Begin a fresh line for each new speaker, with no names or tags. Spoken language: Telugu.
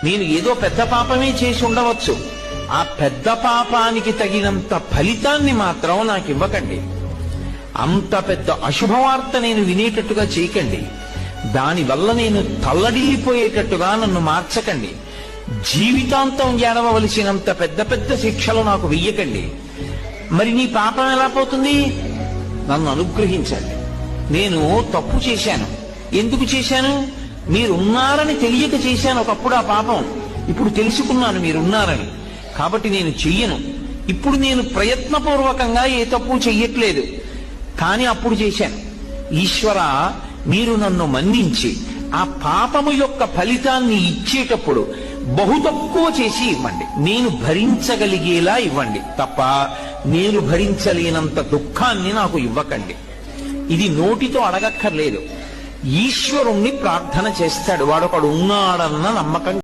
నేను ఏదో పెద్ద పాపమే చేసి ఉండవచ్చు, ఆ పెద్ద పాపానికి తగినంత ఫలితాన్ని మాత్రం నాకు ఇవ్వకండి. అంత పెద్ద అశుభవార్త నేను వినేటట్టుగా చేయకండి. దానివల్ల నేను తల్లడిల్లిపోయేటట్టుగా నన్ను మార్చకండి. జీవితాంతం ఏడవలసినంత పెద్ద పెద్ద శిక్షలు నాకు వెయ్యకండి. మరి నీ పాపం ఎలా పోతుంది? నన్ను అనుగ్రహించండి. నేను తప్పు చేశాను. ఎందుకు చేశాను? మీరున్నారని తెలియక చేశాను ఒకప్పుడు ఆ పాపం. ఇప్పుడు తెలుసుకున్నాను మీరున్నారని, కాబట్టి నేను చెయ్యను. ఇప్పుడు నేను ప్రయత్నపూర్వకంగా ఏ తప్పు చెయ్యట్లేదు, కానీ అప్పుడు చేశాను. ఈశ్వర, మీరు నన్ను మన్నించి ఆ పాపము యొక్క ఫలితాన్ని ఇచ్చేటప్పుడు బహు తక్కువ చేసి ఇవ్వండి. నేను భరించగలిగేలా ఇవ్వండి తప్ప నేను భరించలేనంత దుఃఖాన్ని నాకు ఇవ్వకండి. ఇది నోటితో అడగక్కర్లేదు. ఈశ్వరుణ్ణి ప్రార్థన చేస్తాడు. వాడొకడు ఉన్నాడన్న నమ్మకం